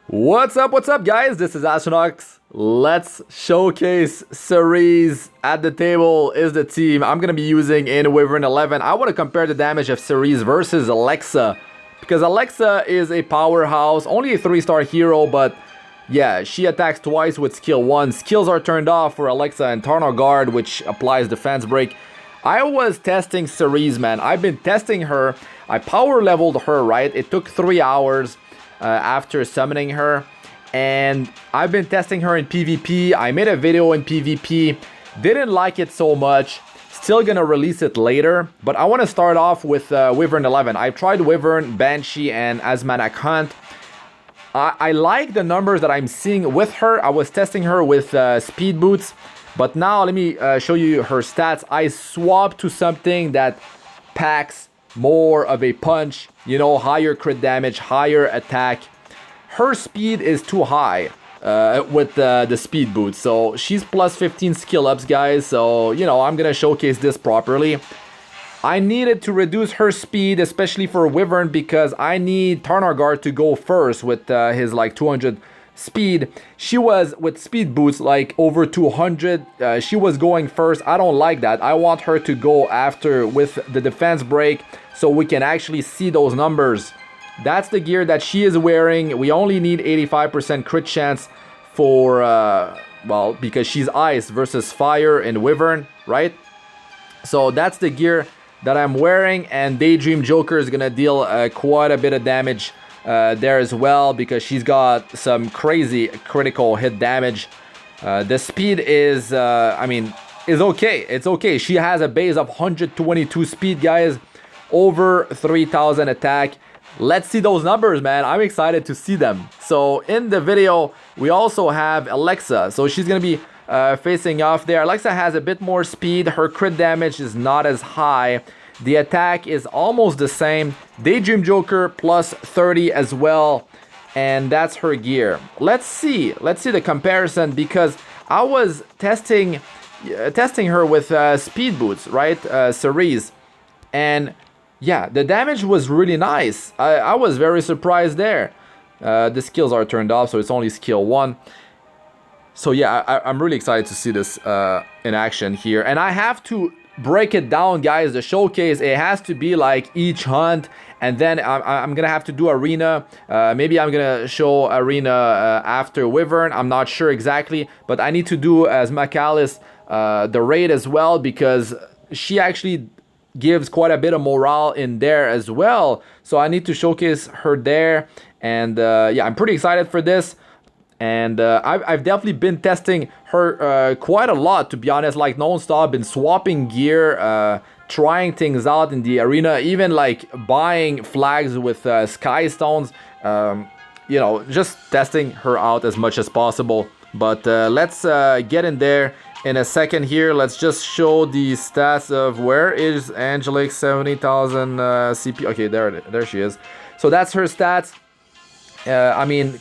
What's up, guys? This is Astranox. Let's showcase Cerise at the table is the team I'm gonna be using in Wyvern 11. I want to compare the damage of Cerise versus Alexa, because Alexa is a powerhouse, only a 3-star hero, but yeah, she attacks twice with skill 1. Skills are turned off for Alexa and Taranor Guard, which applies defense break. I was testing Cerise, man. I've been testing her. I power leveled her, right? It took 3 hours. After summoning her, and I've been testing her in PvP. I made a video in PvP, didn't like it so much, still gonna release it later, but I want to start off with Wyvern 11. I've tried Wyvern, Banshee, and Asmanac Hunt. I like the numbers that I'm seeing with her. I was testing her with speed boots, but now let me show you her stats. I swapped to something that packs more of a punch, you know, higher crit damage, higher attack. Her speed is too high with the speed boots, so she's plus 15 skill ups, guys. So you know, I'm gonna showcase this properly. I needed to reduce her speed, especially for Wyvern, because I need Taranor Guard to go first with his like 200 speed. She was with speed boots like over 200. She was going first. I don't like that. I want her to go after with the defense break, so we can actually see those numbers. That's the gear that she is wearing. We only need 85% crit chance for well, because she's ice versus fire in Wyvern, right? So that's the gear that I'm wearing, and Daydream Joker is gonna deal quite a bit of damage there as well, because she's got some crazy critical hit damage. The speed is is okay. It's okay. She has a base of 122 speed, guys, over 3000 attack. Let's see those numbers, man. I'm excited to see them. So in the video we also have Alexa, so she's gonna be facing off there. Alexa has a bit more speed. Her crit damage is not as high. The attack is almost the same. Daydream Joker plus 30 as well, and that's her gear. Let's see the comparison, because I was testing her with speed boots, right? Cerise, and yeah, the damage was really nice. I was very surprised there. The skills are turned off, so it's only skill 1. So yeah, I'm really excited to see this in action here, and I have to break it down, guys. The showcase, it has to be like each hunt, and then I'm gonna have to do arena. Maybe I'm gonna show arena after Wyvern. I'm not sure exactly, but I need to do as Macalis the raid as well, because she actually gives quite a bit of morale in there as well. So I need to showcase her there, and yeah, I'm pretty excited for this. And I've definitely been testing her quite a lot, to be honest, like non-stop. Been swapping gear, trying things out in the arena, even like buying flags with sky stones, you know, just testing her out as much as possible. But let's get in there in a second here. Let's just show the stats of where is Angelic. 70,000 CP. Okay, there she is. So that's her stats. I mean,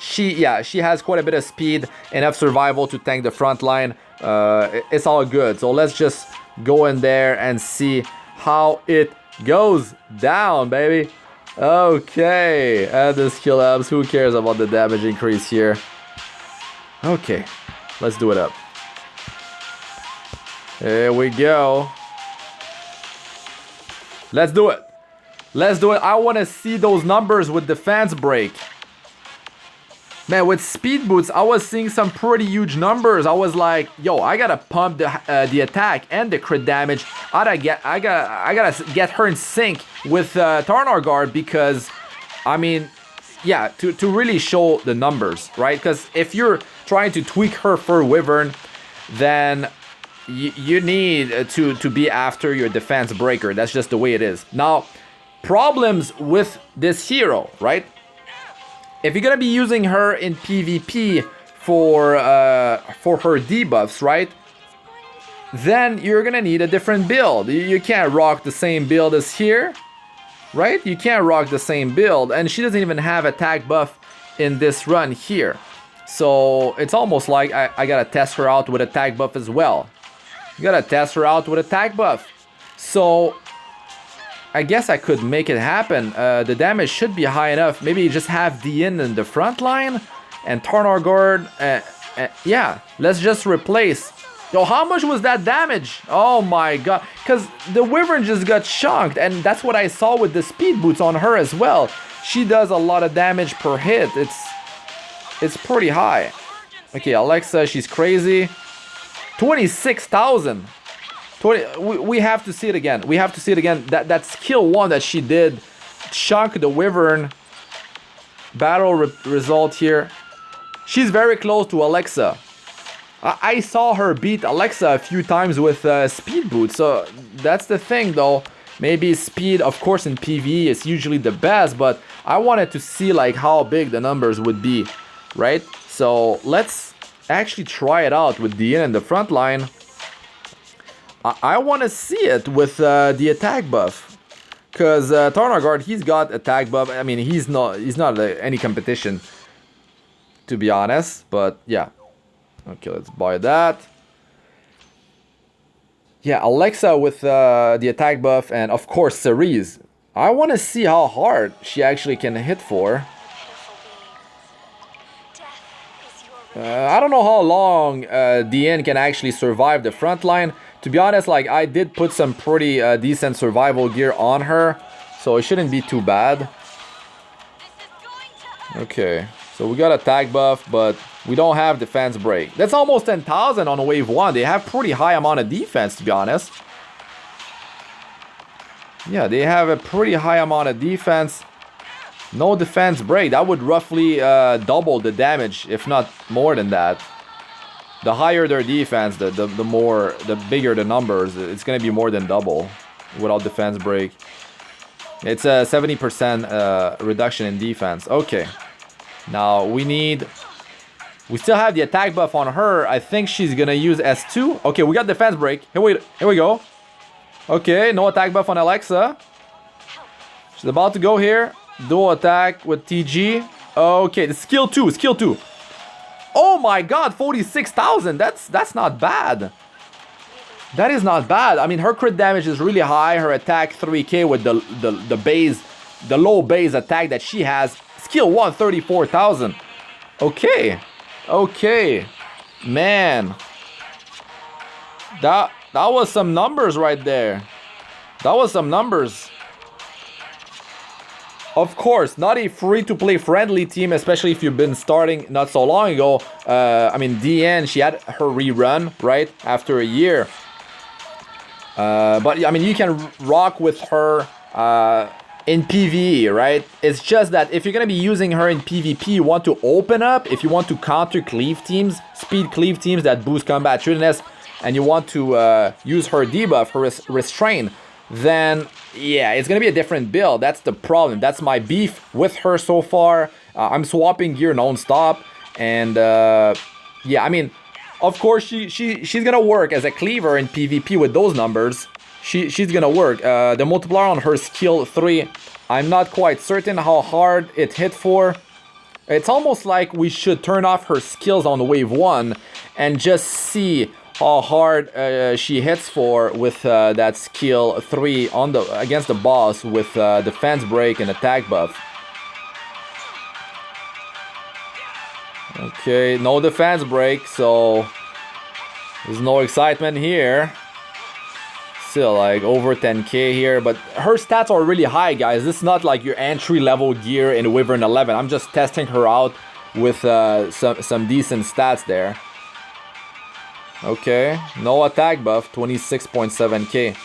she has quite a bit of speed, enough survival to tank the front line. It's all good. So let's just go in there and see how it goes down, baby. Okay, add the skill ups. Who cares about the damage increase here? Okay, let's do it up. Here we go. Let's do it. I want to see those numbers with defense break. Man, with speed boots, I was seeing some pretty huge numbers. I was like, yo, I gotta pump the attack and the crit damage. I gotta get her in sync with Taranor Guard, because, I mean, yeah, to really show the numbers, right? Because if you're trying to tweak her for Wyvern, then you need to be after your defense breaker. That's just the way it is. Now, problems with this hero, right? If you're gonna be using her in PvP for her debuffs, right? Then you're gonna need a different build. You can't rock the same build as here, right? You can't rock the same build, and she doesn't even have attack buff in this run here. So it's almost like I gotta test her out with attack buff as well. You gotta test her out with attack buff. So I guess I could make it happen. The damage should be high enough. Maybe just have Diene in the front line and Taranor Guard. Yeah, let's just replace. Yo, how much was that damage? Oh my god. Because the Wyvern just got chunked. And that's what I saw with the speed boots on her as well. She does a lot of damage per hit. It's pretty high. Okay, Alexa, she's crazy. 26,000. We have to see it again. We have to see it again. That skill 1 that she did, chunk the Wyvern. Battle result here. She's very close to Alexa. I saw her beat Alexa a few times with speed boots. So that's the thing, though. Maybe speed, of course, in PVE is usually the best, but I wanted to see like how big the numbers would be, right? So let's actually try it out with Diene in the front line. I want to see it with the attack buff, because Taranor Guard, he's got attack buff. I mean, he's not any competition, to be honest. But yeah, okay, let's buy that. Yeah, Alexa with the attack buff, and of course Cerise. I want to see how hard she actually can hit for. I don't know how long Diene can actually survive the front line. To be honest, like, I did put some pretty decent survival gear on her, so it shouldn't be too bad. Okay, so we got attack buff, but we don't have defense break. That's almost 10,000 on wave 1. They have pretty high amount of defense, to be honest. Yeah, they have a pretty high amount of defense. No defense break. That would roughly double the damage, if not more than that. The higher their defense, the bigger the numbers. It's gonna be more than double without defense break. It's a 70% reduction in defense. Okay. Now we still have the attack buff on her. I think she's gonna use S2. Okay, we got defense break. Here we go. Okay, no attack buff on Alexa. She's about to go here. Dual attack with TG. Okay, the skill 2. Oh my god, 46,000. That's not bad. That is not bad. I mean, her crit damage is really high. Her attack 3k with the low base attack that she has. Skill 1, 34,000. Okay. Man. That was some numbers right there. That was some numbers. Of course, not a free-to-play friendly team, especially if you've been starting not so long ago. I mean, Diene, she had her rerun, right, after a year. But, I mean, you can rock with her in PvE, right? It's just that if you're going to be using her in PvP, you want to open up. If you want to counter cleave teams, speed cleave teams that boost combat truthiness, and you want to use her debuff, her restrain, then yeah, it's gonna be a different build. That's the problem. That's my beef with her so far. I'm swapping gear non-stop, and yeah, I mean, of course she's gonna work as a cleaver in PvP with those numbers. She's gonna work. The multiplier on her skill 3, I'm not quite certain how hard it hit for. It's almost like we should turn off her skills on wave 1 and just see how hard she hits for with that skill 3 on against the boss with defense break and attack buff. Okay, no defense break, so there's no excitement here. Still like over 10k here, but her stats are really high, guys. This is not like your entry level gear in Wyvern 11. I'm just testing her out with some decent stats there. Okay, no attack buff, 26.7k.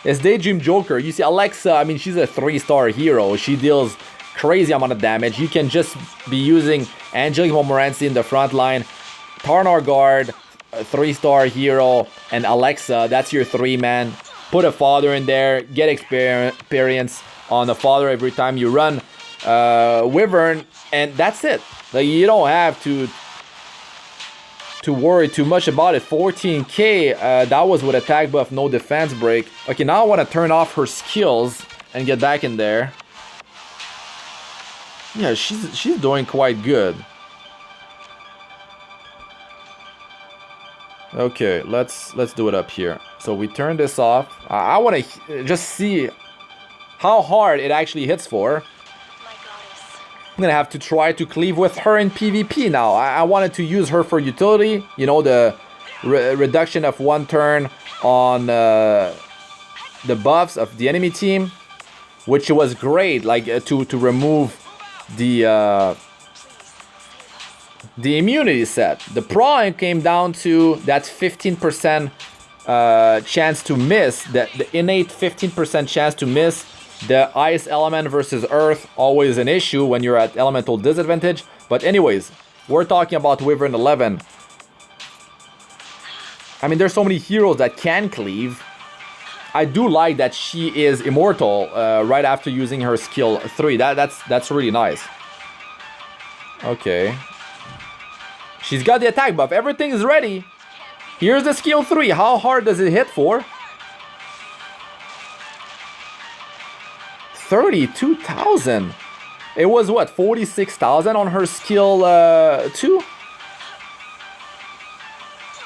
It's Daydream Joker. You see, Alexa, I mean, she's a 3-star hero. She deals crazy amount of damage. You can just be using Angelic Montmorancy in the front line, Taranor Guard, a 3-star hero, and Alexa. That's your 3-man. Put a father in there, get experience on the father every time you run Wyvern, and that's it. Like, you don't have to worry too much about it. 14k, that was with attack buff, no defense break. Okay, now I want to turn off her skills and get back in there. Yeah, she's doing quite good. Okay, let's do it up here. So we turn this off. I want to just see how hard it actually hits for. I'm gonna have to try to cleave with her in PvP now. I wanted to use her for utility, you know, the reduction of 1 turn on the buffs of the enemy team, which was great, like to remove the immunity set. The problem came down to that 15% chance to miss, the innate 15% chance to miss. The ice element versus earth, always an issue when you're at elemental disadvantage. But anyways, we're talking about Wyvern 11. I mean, there's so many heroes that can cleave. I do like that she is immortal right after using her skill 3. That's really nice. Okay. She's got the attack buff. Everything is ready. Here's the skill 3. How hard does it hit for? 32,000. It was what, 46,000 on her skill 2?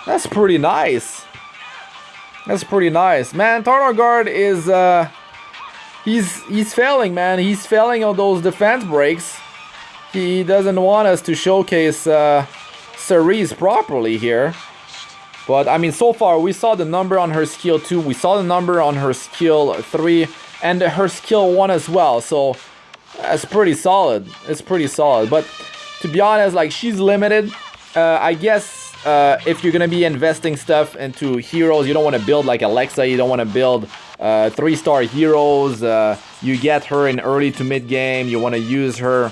That's pretty nice. That's pretty nice, man. Taranor Guard is he's failing, man. He's failing on those defense breaks. He doesn't want us to showcase Cerise properly here. But I mean, so far we saw the number on her skill 2, we saw the number on her skill 3, and her skill 1 as well. So that's pretty solid. It's pretty solid. But to be honest, like, she's limited. I guess if you're gonna be investing stuff into heroes, you don't want to build like Alexa. You don't want to build 3-star heroes. You get her in early to mid game. You want to use her,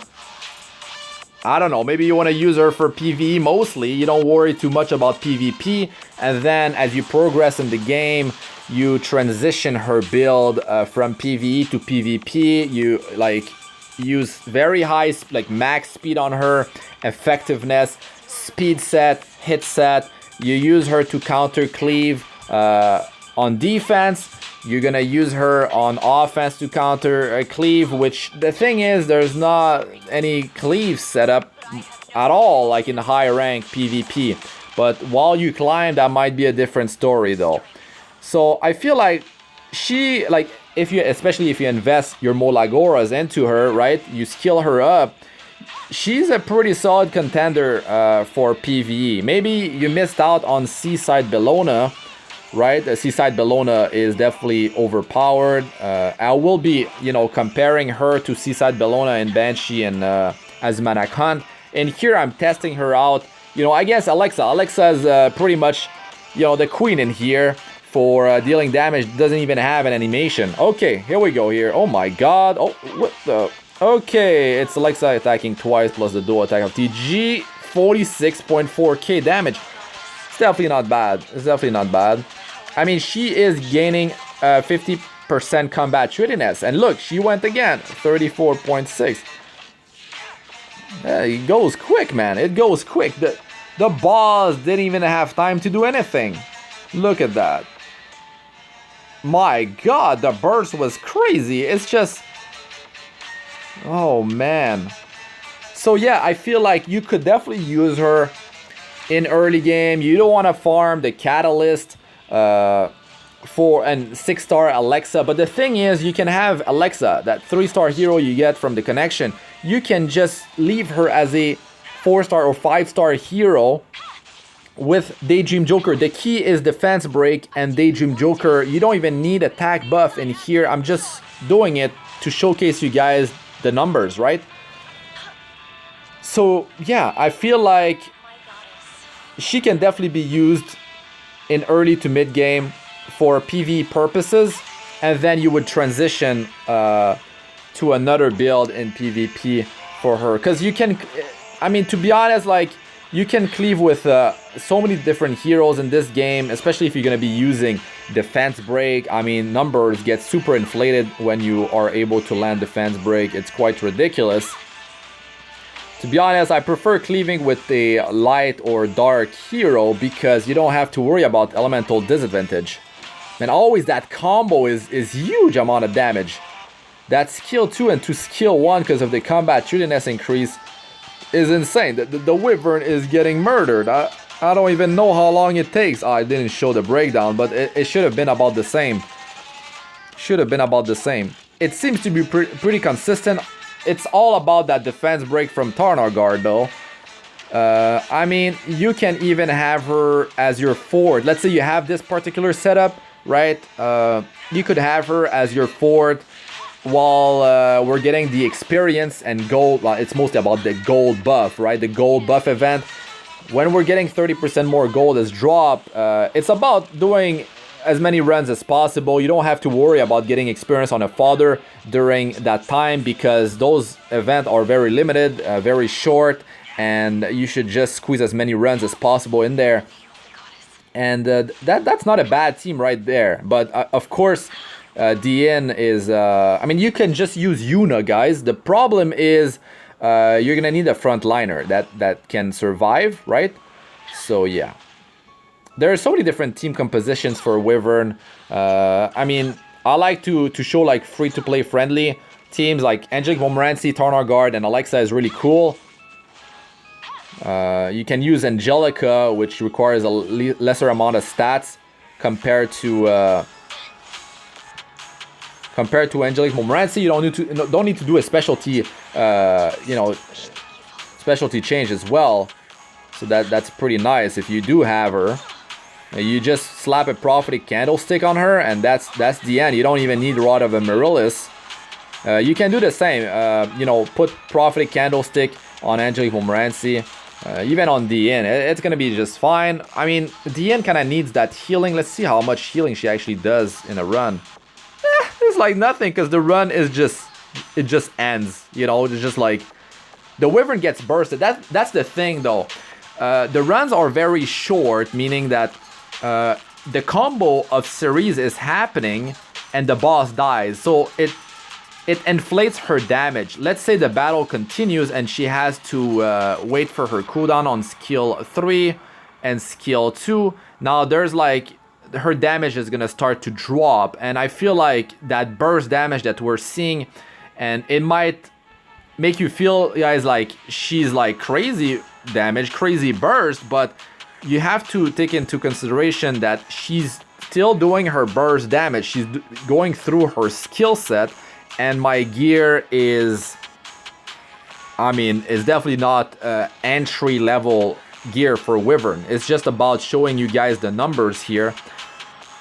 I don't know, maybe you want to use her for PvE mostly. You don't worry too much about PvP. And then as you progress in the game, you transition her build from PvE to PvP. You like use very high, like max speed on her, effectiveness, speed set, hit set. You use her to counter cleave on defense. You're gonna use her on offense to counter cleave, which the thing is, there's not any cleave setup at all, like in high rank PvP. But while you climb, that might be a different story though. So I feel like she, like, if you, especially if you invest your Molagoras into her, right? You skill her up. She's a pretty solid contender for PvE. Maybe you missed out on Seaside Bellona, right? Seaside Bellona is definitely overpowered. I will be, you know, comparing her to Seaside Bellona and Banshee and Azmanac Hunt. And here I'm testing her out. You know, I guess Alexa is pretty much, you know, the queen in here for dealing damage. Doesn't even have an animation. Okay, here we go here. Oh my god. Oh, what the... Okay, it's Alexa attacking twice plus the dual attack of TG. 46.4k damage. It's definitely not bad. It's definitely not bad. I mean, she is gaining 50% combat readiness. And look, she went again. 34.6. It goes quick, man. It goes quick. The boss didn't even have time to do anything. Look at that. My god, the burst was crazy. It's just... Oh, man. So, yeah, I feel like you could definitely use her in early game. You don't want to farm the Catalyst for and 6-star Alexa. But the thing is, you can have Alexa, that 3-star hero you get from the connection. You can just leave her as a 4-star or 5-star hero with Daydream Joker. The key is defense break and Daydream Joker. You don't even need attack buff in here. I'm just doing it to showcase you guys the numbers, right? So yeah, I feel like she can definitely be used in early to mid game for PvE purposes, and then you would transition to another build in PvP for her, because you can, I mean, to be honest, like, you can cleave with so many different heroes in this game, especially if you're going to be using defense break. I mean, numbers get super inflated when you are able to land defense break. It's quite ridiculous. To be honest, I prefer cleaving with a light or dark hero because you don't have to worry about elemental disadvantage. And always that combo is huge amount of damage. That skill 2 and to skill 1 because of the combat readiness increase is insane. The Wyvern is getting murdered. I don't even know how long it takes. I didn't show the breakdown, but it should have been about the same. Should have been about the same. it seems to be pretty consistent. It's all about that defense break from Taranor Guard though. I mean, you can even have her as your forward. Let's say you have this particular setup, right? You could have her as your forward while we're getting the experience and gold. Well, it's mostly about the gold buff, right? The gold buff event. When we're getting 30% more gold as drop, it's about doing as many runs as possible. You don't have to worry about getting experience on a fodder during that time because those events are very limited, very short, and you should just squeeze as many runs as possible in there. And that's not a bad team right there. But of course, Diene is... I mean, you can just use Yuna, guys. The problem is you're gonna need a frontliner that can survive, right? So yeah. There are so many different team compositions for Wyvern. I mean, I like to show like free-to-play friendly teams like Angelic Montmorancy, Taranor Guard, and Alexa is really cool. You can use Angelica, which requires a lesser amount of stats compared to Angelic Montmorancy. You don't need to do a specialty, specialty change as well. So that's pretty nice. If you do have her, you just slap a prophetic candlestick on her, and that's the end. You don't even need Rod of Amaryllis. You can do the same. Put prophetic candlestick on Angelic Montmorancy. Even on Diene, it's gonna be just fine. I mean, Diene kind of needs that healing. Let's see how much healing she actually does in a run. It's like nothing, because the run is just ends. It's just like the Wyvern gets bursted. That's the thing though. The runs are very short, meaning that the combo of Cerise is happening and the boss dies. So it inflates her damage. Let's say the battle continues and she has to wait for her cooldown on skill 3 and skill 2. Now there's like, her damage is gonna start to drop, and I feel like that burst damage that we're seeing, and it might make you feel, guys, like she's like crazy damage, crazy burst, but you have to take into consideration that she's still doing her burst damage. She's going through her skill set. And my gear is definitely not entry level gear for Wyvern. It's just about showing you guys the numbers here.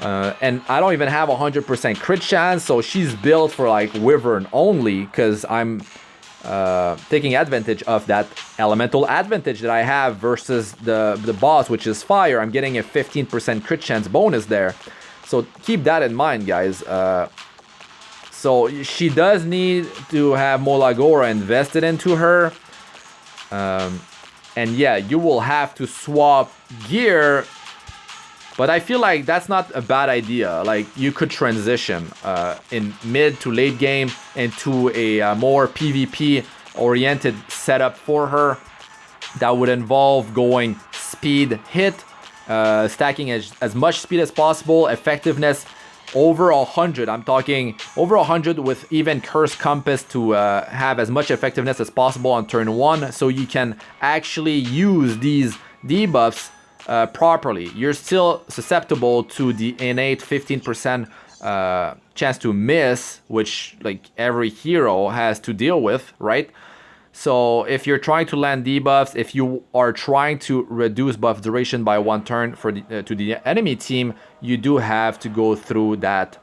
And I don't even have 100% crit chance, so she's built for like Wyvern only, because I'm taking advantage of that elemental advantage that I have versus the boss, which is fire. I'm getting a 15% crit chance bonus there. So keep that in mind, guys. So she does need to have Molagora invested into her. And yeah, you will have to swap gear. But I feel like that's not a bad idea. Like, you could transition in mid to late game into a more PvP oriented setup for her. That would involve going speed hit, stacking as much speed as possible, effectiveness over 100. I'm talking over 100 with even Curse Compass to have as much effectiveness as possible on turn 1, so you can actually use these debuffs properly. You're still susceptible to the innate 15% chance to miss, which like every hero has to deal with, right? So if you're trying to land debuffs, if you are trying to reduce buff duration by 1 turn for to the enemy team, you do have to go through that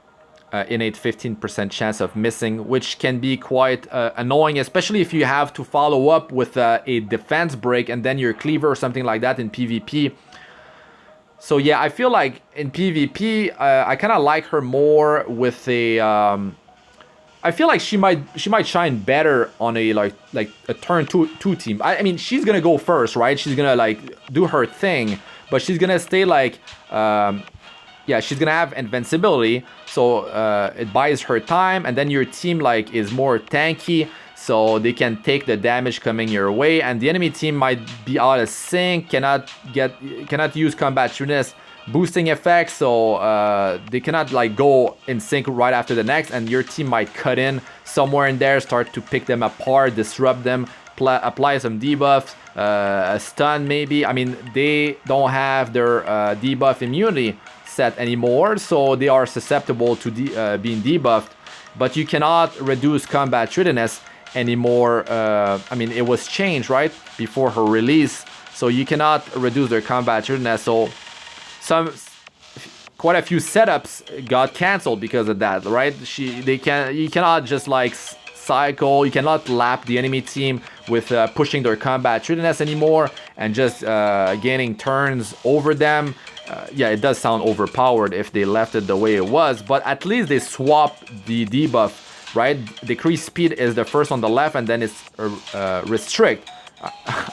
innate 15% chance of missing, which can be quite annoying, especially if you have to follow up with a defense break and then your cleaver or something like that in PvP. So yeah, I feel like in PvP, I kind of like her more with a... I feel like she might shine better on a like a turn two team. I mean, she's gonna go first, right? She's gonna like do her thing, but she's gonna stay like yeah, she's gonna have invincibility, so it buys her time, and then your team like is more tanky, so they can take the damage coming your way, and the enemy team might be out of sync, cannot use combat shrewdness boosting effects, so they cannot like go in sync right after the next, and your team might cut in somewhere in there, start to pick them apart, disrupt them, apply some debuffs, a stun maybe. I mean, they don't have their debuff immunity set anymore, so they are susceptible to being debuffed, but you cannot reduce combat readiness anymore. I mean, it was changed, right, before her release, so you cannot reduce their combat readiness. So quite a few setups got canceled because of that, right? You cannot just like cycle, you cannot lap the enemy team with pushing their combat readiness anymore and just gaining turns over them. Yeah, it does sound overpowered if they left it the way it was, but at least they swapped the debuff, right? Decrease speed is the first on the left, and then it's restrict.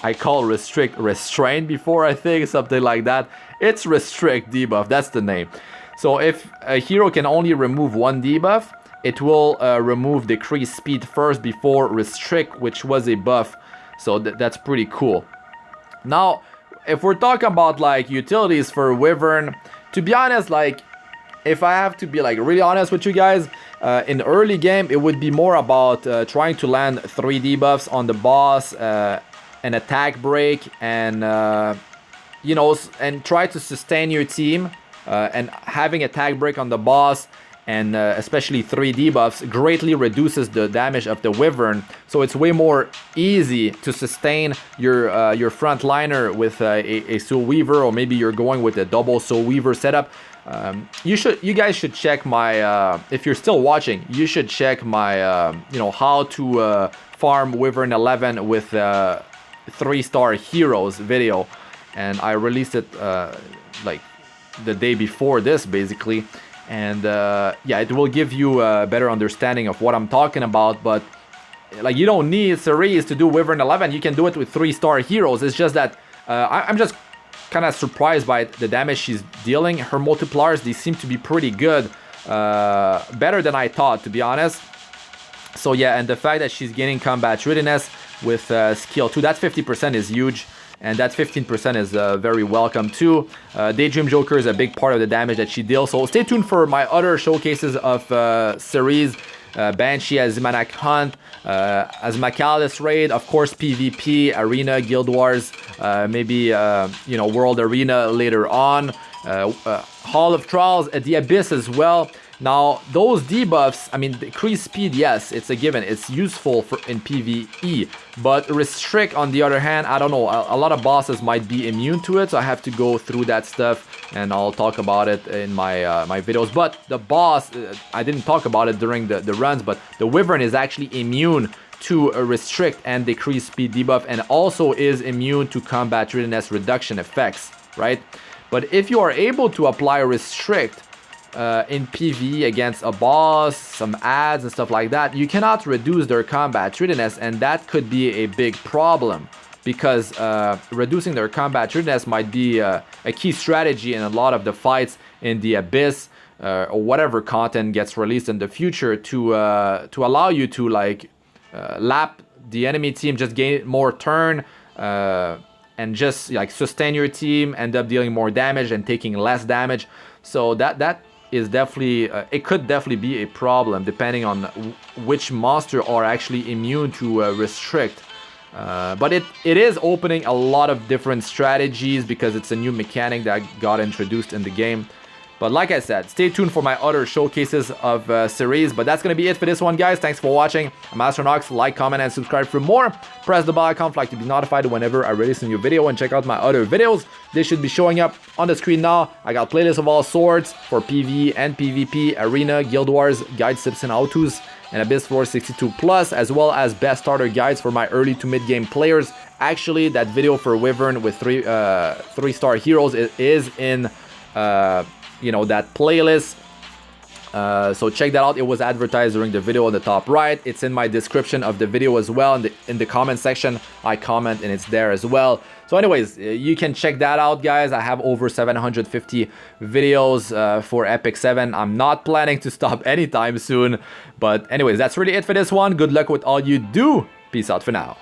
I call restrict restrain before, I think, something like that. It's restrict debuff, that's the name. So if a hero can only remove one debuff, it will remove decrease speed first before restrict, which was a buff. So that's pretty cool. Now, if we're talking about like utilities for Wyvern, to be honest, like if I have to be like really honest with you guys, in early game it would be more about trying to land 3 debuffs on the boss, an attack break, and you know, and try to sustain your team, and having attack break on the boss and especially 3 debuffs greatly reduces the damage of the Wyvern, so it's way more easy to sustain your front liner with a Soul Weaver, or maybe you're going with a double Soul Weaver setup. You guys should check my if you're still watching, you should check my you know, how to farm Wyvern 11 with 3-star heroes video, and I released it like the day before this basically. And yeah, it will give you a better understanding of what I'm talking about. But like, you don't need Cerise to do Wyvern 11. You can do it with 3-star heroes. It's just that I'm just kind of surprised by the damage she's dealing. Her multipliers, they seem to be pretty good, better than I thought, to be honest. So yeah, and the fact that she's gaining combat readiness with skill 2, that 50% is huge. And that 15% is very welcome too. Daydream Joker is a big part of the damage that she deals. So stay tuned for my other showcases of Cerise, Banshee, Azimanac Hunt, Azmakalis Raid, of course PvP, Arena, Guild Wars, maybe you know, World Arena later on, Hall of Trials, the Abyss as well. Now, those debuffs, I mean, decrease speed, yes, it's a given. It's useful in PvE. But restrict, on the other hand, I don't know. A lot of bosses might be immune to it, so I have to go through that stuff, and I'll talk about it in my my videos. But the boss, I didn't talk about it during the runs, but the Wyvern is actually immune to a restrict and decrease speed debuff, and also is immune to combat readiness reduction effects, right? But if you are able to apply restrict in PvE against a boss, some ads and stuff like that, you cannot reduce their combat readiness, and that could be a big problem, because reducing their combat readiness might be a key strategy in a lot of the fights in the Abyss, or whatever content gets released in the future, to allow you to like lap the enemy team, just gain more turn, and just like sustain your team, end up dealing more damage and taking less damage. So that is definitely, it could definitely be a problem depending on which monster are actually immune to restrict. But it is opening a lot of different strategies, because it's a new mechanic that got introduced in the game. But like I said, stay tuned for my other showcases of Cerise. But that's going to be it for this one, guys. Thanks for watching. I'm Astranox. Like, comment, and subscribe for more. Press the bell icon to be notified whenever I release a new video. And check out my other videos. They should be showing up on the screen now. I got playlists of all sorts for PvE and PvP, Arena, Guild Wars, guides, tips, and how-tos, and Abyss 462+, as well as best starter guides for my early to mid-game players. Actually, that video for Wyvern with 3-star heroes is in you know, that playlist, so check that out. It was advertised during the video on the top right. It's in my description of the video as well. In the comment section, I comment, and it's there as well. So anyways, you can check that out, guys. I have over 750 videos for Epic 7. I'm not planning to stop anytime soon. But anyways, that's really it for this one. Good luck with all you do. Peace out for now.